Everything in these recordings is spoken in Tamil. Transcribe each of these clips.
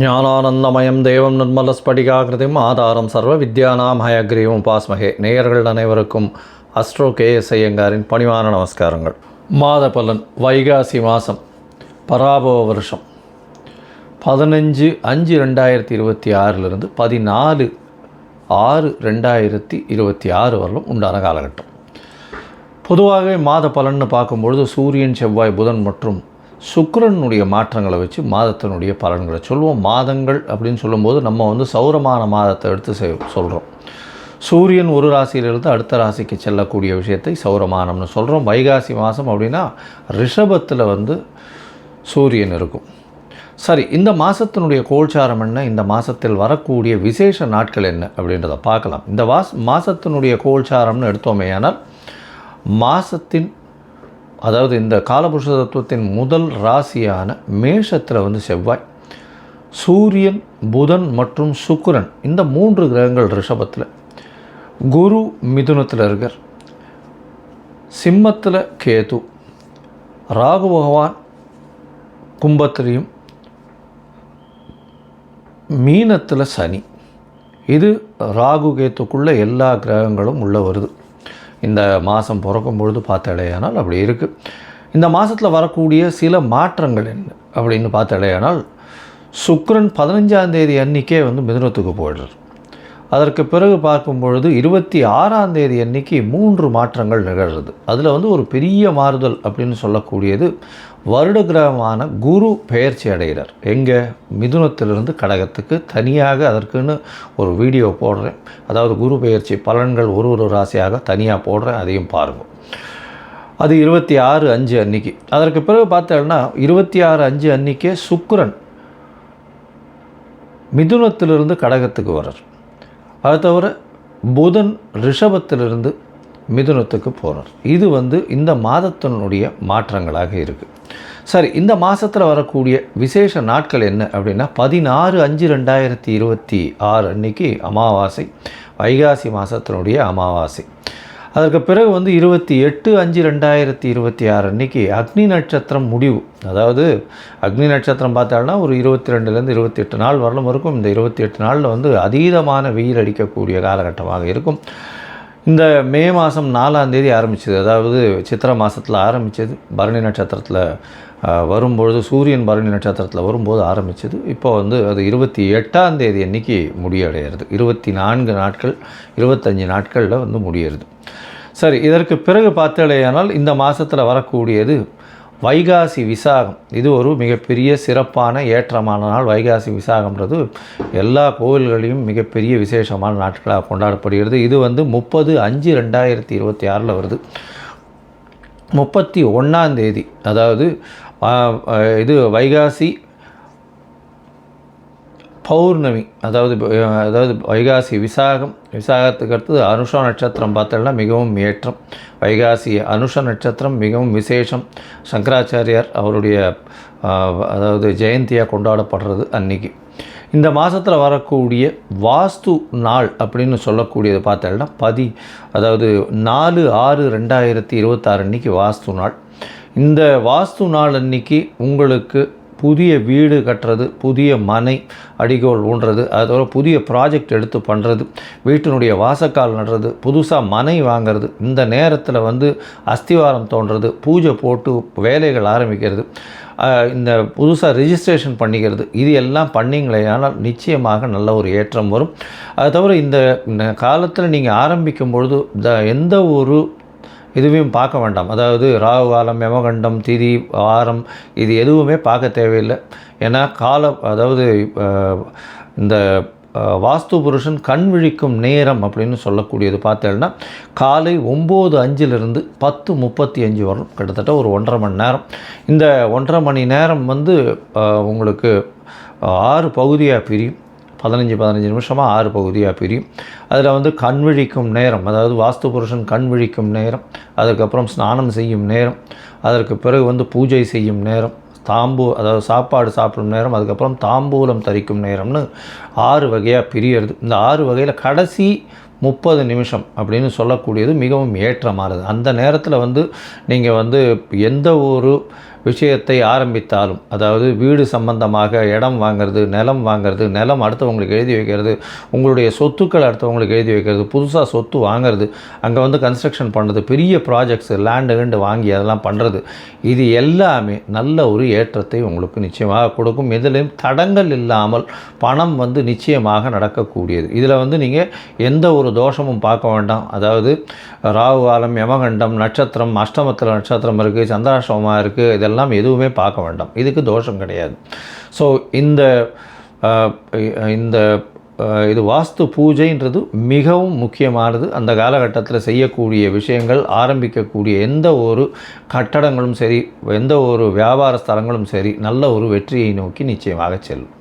ஞானானந்தமயம் தேவம் நிர்மலஸ்படிகாகிருதிம் ஆதாரம் சர்வ வித்யானாம் ஹயக்ரீவம் உபாஸ்மகே. நேயர்கள் அனைவருக்கும் அஸ்ட்ரோ கேஎஸ் ஐயங்காரின் பணிவான நமஸ்காரங்கள். மாத பலன் வைகாசி மாதம் பராபவ வருஷம் 15/5/2026 14/6/2026 வரலும் உண்டான காலகட்டம். பொதுவாகவே மாத பலன்னு பார்க்கும்பொழுது சூரியன், செவ்வாய், புதன் மற்றும் சுக்கிரனுடைய மாற்றங்களை வச்சு மாதத்தினுடைய பலன்களை சொல்லுவோம். மாதங்கள் அப்படின்னு சொல்லும்போது நம்ம சௌரமான மாதத்தை எடுத்து சொல்கிறோம். சூரியன் ஒரு ராசியிலிருந்து அடுத்த ராசிக்கு செல்லக்கூடிய விஷயத்தை சௌரமானம்னு சொல்கிறோம். வைகாசி மாதம் அப்படின்னா ரிஷபத்தில் சூரியன் இருக்கும். சரி, இந்த மாதத்தினுடைய கோல்சாரம் என்ன, இந்த மாதத்தில் வரக்கூடிய விசேஷ நாட்கள் என்ன அப்படின்றத பார்க்கலாம். இந்த மாதத்தினுடைய கோல்சாரம்னு எடுத்தோமேயானால் மாதத்தின் அதாவது இந்த காலபுருஷ தத்துவத்தின் முதல் ராசியான மேஷத்தில் செவ்வாய், சூரியன், புதன் மற்றும் சுக்கிரன் இந்த 3 கிரகங்கள் ரிஷபத்தில், குரு மிதுனத்தில் இருக்கார், சிம்மத்தில் கேது, ராகு பகவான் கும்பத்திலையும், மீனத்தில் சனி. இது ராகு கேத்துக்குள்ளே எல்லா கிரகங்களும் உள்ளே வருது. இந்த மாதம் பிறக்கும் பொழுது பார்த்தாலேயானால் அப்படி இருக்குது. இந்த மாதத்தில் வரக்கூடிய சில மாற்றங்கள் என்ன அப்படின்னு பார்த்தாலேயானால் சுக்கிரன் 15ஆம் தேதி அன்றைக்கே மிதுனத்துக்கு போயிடுறார். அதற்கு பிறகு பார்க்கும் பொழுது 26ஆம் தேதி அன்றைக்கி 3 மாற்றங்கள் நிகழ்கிறது. அதில் ஒரு பெரிய மாறுதல் அப்படின்னு சொல்லக்கூடியது வருட கிரகமான குரு பெயர்ச்சி அடைகிறார். எங்கே? மிதுனத்திலிருந்து கடகத்துக்கு. தனியாக அதற்குன்னு ஒரு வீடியோ போடுறேன். அதாவது குரு பெயர்ச்சி பலன்கள் ஒரு ராசியாக தனியாக போடுறேன், அதையும் பாருங்கள். அது 26/5 அன்றைக்கி. அதற்கு பிறகு பார்த்தோம்னா 26/5 அன்றைக்கே சுக்கிரன் மிதுனத்திலிருந்து கடகத்துக்கு வர்றார். அது தவிர புதன் ரிஷபத்திலிருந்து மிதுனத்துக்கு போகிறார். இது இந்த மாதத்தினுடைய மாற்றங்களாக இருக்குது. சரி, இந்த மாதத்தில் வரக்கூடிய விசேஷ நாட்கள் என்ன அப்படின்னா 16/5/2026 அன்றைக்கி அமாவாசை, வைகாசி மாதத்தினுடைய அமாவாசை. அதற்கு பிறகு 28/5/2026 அன்றைக்கி அக்னி நட்சத்திரம் முடிவு. அதாவது அக்னி நட்சத்திரம் பார்த்தாலும் ஒரு 22லேருந்து 28 நாள் வரலும் இருக்கும். இந்த 28 நாளில் அதீதமான வெயில் அடிக்கக்கூடிய காலகட்டமாக இருக்கும். இந்த மே மாதம் 4ஆம் தேதி ஆரம்பிச்சது, அதாவது சித்திரை மாதத்தில் ஆரம்பித்தது, பரணி நட்சத்திரத்தில் வரும்பொழுது, சூரியன் பரணி நட்சத்திரத்தில் வரும்போது ஆரம்பித்தது. இப்போ அது 28ஆம் தேதி அன்றைக்கி முடிவடைகிறது. 24 நாட்கள் 25 நாட்களில் முடியறது. சரி, இதற்கு பிறகு பார்த்தாலேயானால் இந்த மாதத்தில் வரக்கூடியது வைகாசி விசாகம். இது ஒரு மிகப்பெரிய சிறப்பான ஏற்றமான நாள். வைகாசி விசாகம்ன்றது எல்லா கோவில்களையும் மிகப்பெரிய விசேஷமான நாட்களாக கொண்டாடப்படுகிறது. இது 30/5/2026 வருது. 31ஆம் தேதி, அதாவது இது வைகாசி பௌர்ணமி, அதாவது வைகாசி விசாகத்துக்கு அடுத்தது அனுஷ நட்சத்திரம் பார்த்தோம்னா மிகவும் ஏற்றம். வைகாசி அனுஷ நட்சத்திரம் மிகவும் விசேஷம். சங்கராச்சாரியார் அவருடைய அதாவது ஜெயந்தியாக கொண்டாடப்படுறது அன்றைக்கி. இந்த மாதத்தில் வரக்கூடிய வாஸ்து நாள் அப்படின்னு சொல்லக்கூடியது பார்த்தோம்னா அதாவது 4/6/2026 அன்றைக்கி வாஸ்து நாள். இந்த வாஸ்து நாள் அன்றைக்கி உங்களுக்கு புதிய வீடு கட்டுறது, புதிய மனை அடிகோல் ஊன்றது, அதோட புதிய ப்ராஜெக்ட் எடுத்து பண்ணுறது, வீட்டினுடைய வாசக்கால் நடுறது, புதுசாக மனை வாங்கிறது, இந்த நேரத்தில் அஸ்திவாரம் தோன்றது, பூஜை போட்டு வேலைகள் ஆரம்பிக்கிறது, இந்த புதுசாக ரிஜிஸ்ட்ரேஷன் பண்ணிக்கிறது, இது எல்லாம் பண்ணிங்களே ஆனால் நிச்சயமாக நல்ல ஒரு ஏற்றம் வரும். அது தவிர இந்த காலத்தில் நீங்கள் ஆரம்பிக்கும் பொழுது எந்த ஒரு இதுவையும் பார்க்க வேண்டாம். அதாவது ராகு காலம், யமகண்டம், திதி, வாரம் இது எதுவுமே பார்க்க தேவையில்லை. ஏன்னா அதாவது இந்த வாஸ்து புருஷன் கண் விழிக்கும் நேரம் அப்படின்னு சொல்லக்கூடியது பார்த்தேன்னா காலை 9:05 10:35 வரும். கிட்டத்தட்ட ஒரு 1.5 மணி நேரம். இந்த 1.5 மணி நேரம் உங்களுக்கு 6 பகுதியாக பிரியும். 15 நிமிஷமாக 6 பகுதியாக பிரியும். அதில் கண் விழிக்கும் நேரம், அதாவது வாஸ்து புருஷன் கண் விழிக்கும் நேரம், அதுக்கப்புறம் ஸ்நானம் செய்யும் நேரம், அதற்கு பிறகு பூஜை செய்யும் நேரம், அதாவது சாப்பாடு சாப்பிடும் நேரம், அதுக்கப்புறம் தாம்பூலம் தரிக்கும் நேரம்னு 6 வகையாக பிரியறது. இந்த 6 வகையில் கடைசி 30 நிமிஷம் அப்படின்னு சொல்லக்கூடியது மிகவும் ஏற்றமானது. அந்த நேரத்தில் வந்து நீங்கள் வந்து எந்த ஒரு விஷயத்தை ஆரம்பித்தாலும், அதாவது வீடு சம்பந்தமாக இடம் வாங்கிறது, நிலம் வாங்கிறது, நிலம் அடுத்தவங்களுக்கு எழுதி வைக்கிறது, உங்களுடைய சொத்துக்கள் அடுத்தவங்களுக்கு எழுதி வைக்கிறது, புதுசாக சொத்து வாங்கிறது, அங்கே வந்து கன்ஸ்ட்ரக்ஷன் பண்ணுறது, பெரிய ப்ராஜெக்ட்ஸு லேண்டு வாங்கி அதெல்லாம் பண்ணுறது, இது எல்லாமே நல்ல ஒரு ஏற்றத்தை உங்களுக்கு நிச்சயமாக கொடுக்கும். எதிலையும் தடங்கள் இல்லாமல் பணம் வந்து நிச்சயமாக நடக்கக்கூடியது. இதில் வந்து நீங்கள் எந்த ஒரு தோஷமும் பார்க்க வேண்டாம். அதாவது ராகு காலம், யமகண்டம், நட்சத்திரம், அஷ்டமத்தில் நட்சத்திரம் இருக்குது, சந்திராஷ்டமமாக இருக்குது, இதெல்லாம் எதுவுமே பார்க்க வேண்டாம். இதுக்கு தோஷம் கிடையாது. ஸோ இது வாஸ்து பூஜைன்றது மிகவும் முக்கியமானது. அந்த காலகட்டத்தில் செய்யக்கூடிய விஷயங்கள், ஆரம்பிக்கக்கூடிய எந்த ஒரு கட்டடங்களும் சரி, எந்த ஒரு வியாபார ஸ்தலங்களும் சரி, நல்ல ஒரு வெற்றியை நோக்கி நிச்சயமாக செல்லும்.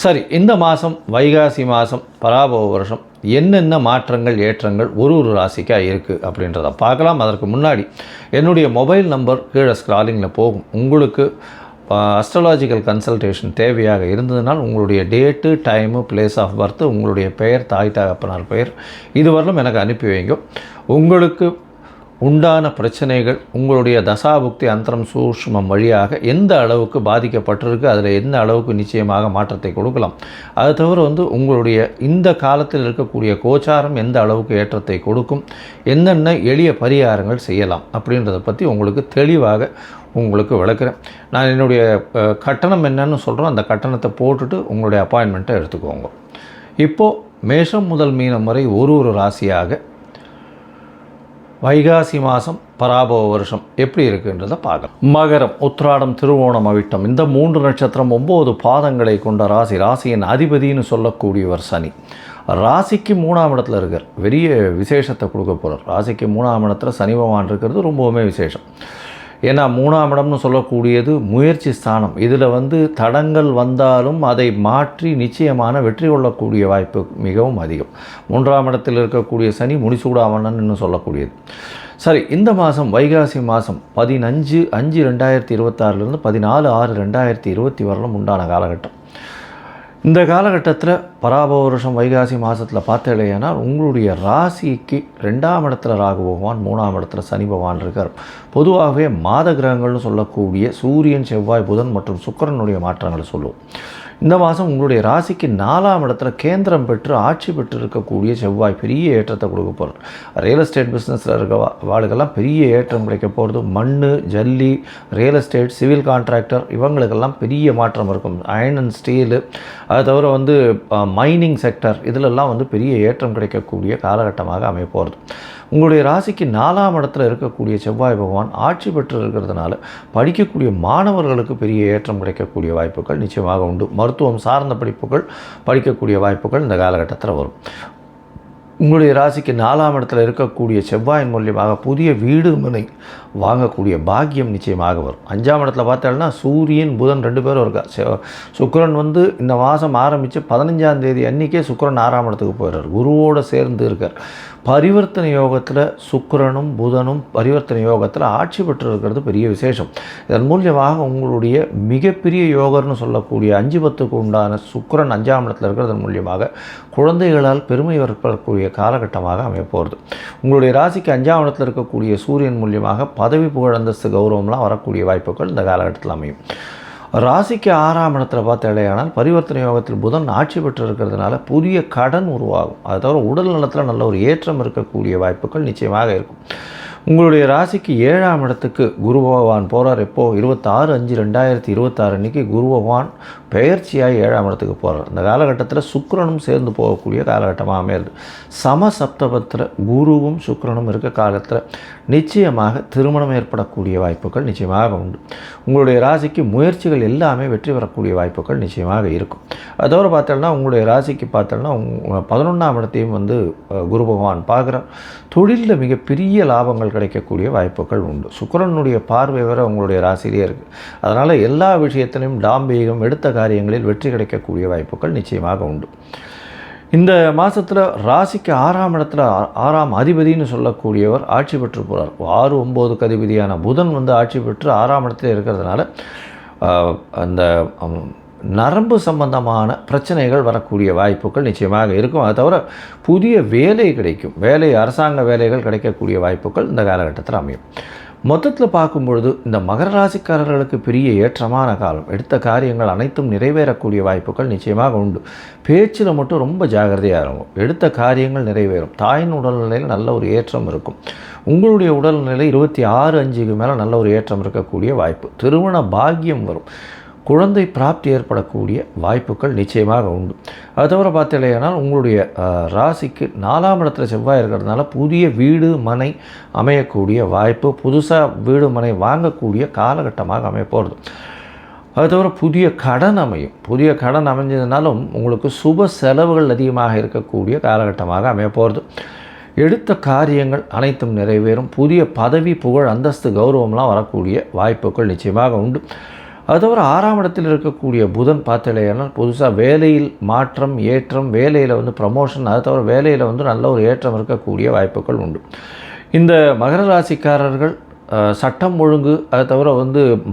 சரி, இந்த மாதம் வைகாசி மாதம் பராபவ வருஷம் என்னென்ன மாற்றங்கள் ஏற்றங்கள் ஒரு ராசிக்காக இருக்குது அப்படின்றத பார்க்கலாம். அதற்கு முன்னாடி என்னுடைய மொபைல் நம்பர் கீழே ஸ்க்ராலிங்கில் போகும். உங்களுக்கு அஸ்ட்ராலாஜிக்கல் கன்சல்டேஷன் தேவையாக இருந்ததுனால் உங்களுடைய date, time, place of birth, உங்களுடைய பெயர், தாய் தகப்பனார் பெயர் இதுவரையிலும் எனக்கு அனுப்பி வைங்க. உங்களுக்கு உண்டான பிரச்சனைகள் உங்களுடைய தசாபுக்தி அந்தரம் சூஷ்மம் வழியாக எந்த அளவுக்கு பாதிக்கப்பட்டிருக்கு, அதில் எந்த அளவுக்கு நிச்சயமாக மாற்றத்தை கொடுக்கலாம், அது தவிர வந்து உங்களுடைய இந்த காலத்தில் இருக்கக்கூடிய கோச்சாரம் எந்த அளவுக்கு ஏற்றத்தை கொடுக்கும், என்னென்ன எளிய பரிகாரங்கள் செய்யலாம் அப்படின்றத பற்றி உங்களுக்கு தெளிவாக உங்களுக்கு விளக்குறேன். நான் என்னுடைய கட்டணம் என்னன்னு சொல்கிறோம், அந்த கட்டணத்தை போட்டுட்டு உங்களுடைய அப்பாயின்மெண்ட்டை எடுத்துக்கோங்க. இப்போது மேஷம் முதல் மீனம் வரை ஒரு ராசியாக வைகாசி மாதம் பராபவ வருஷம் எப்படி இருக்குன்றதை பார்க்கலாம். மகரம், உத்திராடம், திருவோணம், அவிட்டம் இந்த 3 நட்சத்திரம் 9 பாதங்களை கொண்ட ராசி. ராசியின் அதிபதினு சொல்லக்கூடியவர் சனி. ராசிக்கு 3ஆம் இடத்துல இருக்கார். பெரிய விசேஷத்தை கொடுக்க போகிறார். ராசிக்கு 3ஆம் இடத்துல சனி பகவான் இருக்கிறது ரொம்பவுமே விசேஷம். ஏன்னா 3ஆம் இடம்னு சொல்லக்கூடியது முயற்சி ஸ்தானம். இதில் வந்து தடங்கள் வந்தாலும் அதை மாற்றி நிச்சயமான வெற்றி கொள்ளக்கூடிய வாய்ப்பு மிகவும் அதிகம். 3ஆம் இடத்தில் இருக்கக்கூடிய சனி முடிசூடாமன்னு சொல்லக்கூடியது. சரி, இந்த மாதம் வைகாசி மாதம் 15/5/2026 14/6/2020 வரலும் உண்டான காலகட்டம். இந்த காலகட்டத்தில் பராபவ வருஷம் வைகாசி மாதத்தில் பார்த்தீங்கன்னா உங்களுடைய ராசிக்கு 2ஆம் இடத்துல ராகு பகவான், 3ஆம் இடத்துல சனி பகவான் இருக்கார். பொதுவாகவே மாத கிரகங்கள்னு சொல்லக்கூடிய சூரியன், செவ்வாய், புதன் மற்றும் சுக்கிரனுடைய மாற்றங்களை சொல்லுவோம். இந்த மாதம் உங்களுடைய ராசிக்கு 4ஆம் இடத்துல கேந்திரம் பெற்று ஆட்சி பெற்று இருக்கக்கூடிய செவ்வாய் பெரிய ஏற்றத்தை கொடுக்க போகிறார். ரியல் எஸ்டேட் பிஸ்னஸில் இருக்க வாழ்க்கெல்லாம் பெரிய ஏற்றம் கிடைக்க போகிறது. மண், ஜல்லி, ரியல் எஸ்டேட், சிவில் கான்ட்ராக்டர் இவங்களுக்கெல்லாம் பெரிய மாற்றம் இருக்கும். அயர்ன் அண்ட் ஸ்டீலு, அது தவிர வந்து மைனிங் செக்டர் இதிலெல்லாம் வந்து பெரிய ஏற்றம் கிடைக்கக்கூடிய காலகட்டமாக அமைய போகிறது. உங்களுடைய ராசிக்கு 4ஆம் இடத்துல இருக்கக்கூடிய செவ்வாய் பகவான் ஆட்சி பெற்று இருக்கிறதுனால படிக்கக்கூடிய மாணவர்களுக்கு பெரிய ஏற்றம் கிடைக்கக்கூடிய வாய்ப்புகள் நிச்சயமாக உண்டு. மருத்துவம் சார்ந்த படிப்புகள் படிக்கக்கூடிய வாய்ப்புகள் இந்த காலகட்டத்தில் வரும். உங்களுடைய ராசிக்கு 4ஆம் இடத்துல இருக்கக்கூடிய செவ்வாயின் மூலியமாக புதிய வீடு மனை வாங்கக்கூடிய பாக்கியம் நிச்சயமாக வரும். 5ஆம் இடத்துல பார்த்தோம்னா சூரியன், புதன் 2 பேரும் இருக்கா. சுக்கிரன் வந்து இந்த மாதம் ஆரம்பித்து 15ஆம் தேதி அன்றைக்கே சுக்கிரன் 6ஆம் இடத்துக்கு போயிடுறார். குருவோடு சேர்ந்து இருக்கார். பரிவர்த்தனை யோகத்தில் சுக்கிரனும் புதனும் பரிவர்த்தனை யோகத்தில் ஆட்சி பெற்று இருக்கிறது பெரிய விசேஷம். இதன் மூலியமாக உங்களுடைய மிகப்பெரிய யோகர்னு சொல்லக்கூடிய 5/10க்கு உண்டான சுக்கிரன் 5ஆம் இடத்துல இருக்கிறது மூலியமாக குழந்தைகளால் பெருமை ஏற்படக்கூடிய காலகட்டமாக அமையப்போகிறது. உங்களுடைய ராசிக்கு 5ஆம் இடத்தில் இருக்கக்கூடிய சூரியன் மூலியமாக பதவி, புகழ், அந்தஸ்து, கௌரவம்லாம் வரக்கூடிய வாய்ப்புகள் இந்த காலகட்டத்தில் அமையும். ராசிக்கு 6ஆம் இடத்துல பார்த்தேடையானால் பரிவர்த்தனை யோகத்தில் புதன் ஆட்சி பெற்று இருக்கிறதுனால புதிய கடன் உருவாகும். அது தவிர உடல் நலத்தில் நல்ல ஒரு ஏற்றம் இருக்கக்கூடிய வாய்ப்புகள் நிச்சயமாக இருக்கும். உங்களுடைய ராசிக்கு 7ஆம் இடத்துக்கு குரு பகவான் போகிறார். எப்போது 26/5/2026 அன்றைக்கி குரு பகவான் பெயர்ச்சியாக 7ஆம் இடத்துக்கு போகிறார். இந்த காலகட்டத்தில் சுக்கிரனும் சேர்ந்து போகக்கூடிய காலகட்டமாக அமையிறது. சமசப்தபத்தில் குருவும் சுக்கிரனும் இருக்க காலத்தில் நிச்சயமாக திருமணம் ஏற்படக்கூடிய வாய்ப்புகள் நிச்சயமாக உண்டு. உங்களுடைய ராசிக்கு முயற்சிகள் எல்லாமே வெற்றி பெறக்கூடிய வாய்ப்புகள் நிச்சயமாக இருக்கும். அதோடு பார்த்தோம்னா உங்களுடைய ராசிக்கு பார்த்தோம்னா 11ஆம் இடத்தையும் வந்து குரு பகவான் பார்க்குறார். தொழிலில் மிகப்பெரிய லாபங்கள் கிடைக்கக்கூடிய வாய்ப்புகள் உண்டு. சுக்கிரனுடைய பார்வை வர உங்களுடைய ராசியிலே இருக்குது. அதனால் எல்லா விஷயத்திலையும் டாம்பீகம், எடுத்த காரியங்களில் வெற்றி கிடைக்கக்கூடிய வாய்ப்புகள் நிச்சயமாக உண்டு. இந்த மாதத்தில் ராசிக்கு 6ஆம் இடத்துல 6ஆம் அதிபதினு சொல்லக்கூடியவர் ஆட்சி பெற்று போகிறார். 6, 9க்கு அதிபதியான புதன் வந்து ஆட்சி பெற்று 6ஆம் இடத்துல இருக்கிறதுனால அந்த நரம்பு சம்பந்தமான பிரச்சனைகள் வரக்கூடிய வாய்ப்புகள் நிச்சயமாக இருக்கும். அது தவிர புதிய வேலை கிடைக்கும், அரசாங்க வேலைகள் கிடைக்கக்கூடிய வாய்ப்புகள் இந்த காலகட்டத்தில் அமையும். மொத்தத்தில் பார்க்கும்பொழுது இந்த மகர ராசிக்காரர்களுக்கு பெரிய ஏற்றமான காலம். எடுத்த காரியங்கள் அனைத்தும் நிறைவேறக்கூடிய வாய்ப்புகள் நிச்சயமாக உண்டு. பேச்சில் மட்டும் ரொம்ப ஜாகிரதையாக இருக்கும். எடுத்த காரியங்கள் நிறைவேறும். தாயின் உடல்நிலையில் நல்ல ஒரு ஏற்றம் இருக்கும். உங்களுடைய உடல்நிலை 26/5க்கு மேலே நல்ல ஒரு ஏற்றம் இருக்கக்கூடிய வாய்ப்பு. திருமண பாக்கியம் வரும். குழந்தை பிராப்தி ஏற்படக்கூடிய வாய்ப்புகள் நிச்சயமாக உண்டு. அது தவிர பார்த்தீங்கன்னா உங்களுடைய ராசிக்கு 4ஆம் இடத்துல செவ்வாய் இருக்கிறதுனால புதிய வீடு மனை அமையக்கூடிய வாய்ப்பு, புதுசாக வீடு மனை வாங்கக்கூடிய காலகட்டமாக அமைய போகிறது. அது தவிர புதிய கடன் அமையும். புதிய கடன் அமைஞ்சதுனாலும் உங்களுக்கு சுப செலவுகள் அதிகமாக இருக்கக்கூடிய காலகட்டமாக அமைய போகிறது. எடுத்த காரியங்கள் அனைத்தும் நிறைவேறும். புதிய பதவி, புகழ், அந்தஸ்து, கௌரவம்லாம் வரக்கூடிய வாய்ப்புகள் நிச்சயமாக உண்டு. அது தவிர 6ஆம் இடத்தில் இருக்கக்கூடிய புதன் பார்த்தீங்கன்னா புதுசாக வேலையில் மாற்றம், ஏற்றம், வேலையில் ப்ரமோஷன், அது தவிர வேலையில் நல்ல ஒரு ஏற்றம் இருக்கக்கூடிய வாய்ப்புகள் உண்டு. இந்த மகர ராசிக்காரர்கள் சட்டம் ஒழுங்கு, அது தவிர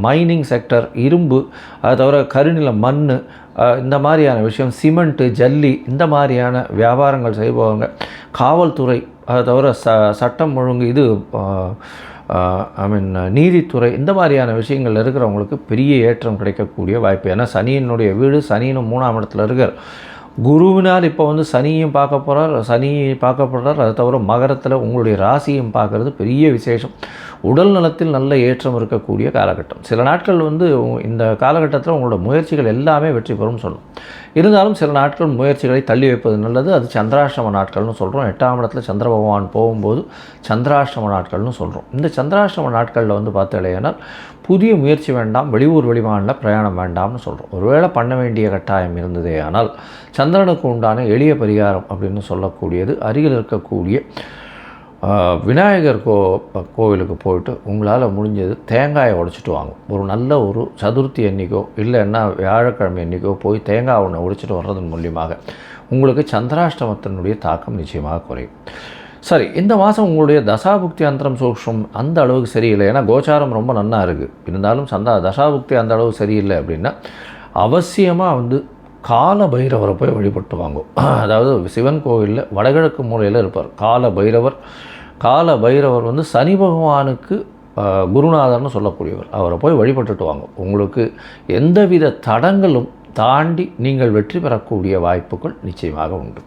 மைனிங் செக்டர், இரும்பு, அது தவிர கருநில மண், இந்த மாதிரியான விஷயம், சிமெண்ட்டு, ஜல்லி, இந்த மாதிரியான வியாபாரங்கள் செய்பவங்க, காவல்துறை, அது தவிர சட்டம் ஒழுங்கு, நீதித்துறை, இந்த மாதிரியான விஷயங்கள் இருக்கிறவங்களுக்கு பெரிய ஏற்றம் கிடைக்கக்கூடிய வாய்ப்பு. ஏன்னா சனியினுடைய வீடு, சனியும் 3ஆம் இடத்துல இருக்கார். குருவினால் இப்போ சனியும் பார்க்கப்படுறார். அது தவிர மகரத்தில் உங்களுடைய ராசியும் பார்க்குறது பெரிய விசேஷம். உடல் நலத்தில் நல்ல ஏற்றம் இருக்கக்கூடிய காலகட்டம். சில நாட்கள் இந்த காலகட்டத்தில் உங்களோட முயற்சிகள் எல்லாமே வெற்றி பெறும் சொல்லணும். இருந்தாலும் சில நாட்கள் முயற்சிகளை தள்ளி வைப்பது நல்லது. அது சந்திராஷ்டம நாட்கள்னு சொல்கிறோம். 8ஆம் இடத்துல சந்திர பகவான் போகும்போது சந்திராஷ்டம நாட்கள்னு சொல்கிறோம். இந்த சந்திராஷ்டம நாட்களில் பார்த்தீங்கன்னா புதிய முயற்சி வேண்டாம், வெளியூர் வெளிமாநில பிரயாணம் வேண்டாம்னு சொல்கிறோம். ஒருவேளை பண்ண வேண்டிய கட்டாயம் இருந்ததே ஆனால் சந்திரனுக்கு உண்டான எளிய பரிகாரம் அப்படின்னு சொல்லக்கூடியது அருகில் இருக்கக்கூடிய விநாயகர் கோவிலுக்கு போயிட்டு உங்களால் முடிஞ்சது தேங்காயை உடைச்சிட்டு வாங்க. ஒரு நல்ல ஒரு சதுர்த்தி அன்றைக்கோ இல்லைன்னா வியாழக்கிழமை அன்றைக்கோ போய் தேங்காய் ஒன்று உடைச்சிட்டு வர்றதன் மூலியமாக உங்களுக்கு சந்திராஷ்டமத்தினுடைய தாக்கம் நிச்சயமாக குறையும். சரி, இந்த மாதம் உங்களுடைய தசாபுக்தி அந்தரம் சூக்ஷ்மம் அந்த அளவுக்கு சரியில்லை. ஏன்னா கோச்சாரம் ரொம்ப நன்னா இருக்குது. இருந்தாலும் தசாபுக்தி அந்த அளவுக்கு சரியில்லை அப்படின்னா அவசியமாக கால பைரவரை போய் வழிபட்டு வாங்கும். அதாவது சிவன் கோவிலில் வடகிழக்கு மூலையில் இருப்பார் கால பைரவர் சனி பகவானுக்கு குருநாதர்னு சொல்லக்கூடியவர். அவரை போய் வழிபட்டுட்டு வாங்க. உங்களுக்கு எந்தவித தடங்களும் தாண்டி நீங்கள் வெற்றி பெறக்கூடிய வாய்ப்புகள் நிச்சயமாக உண்டு.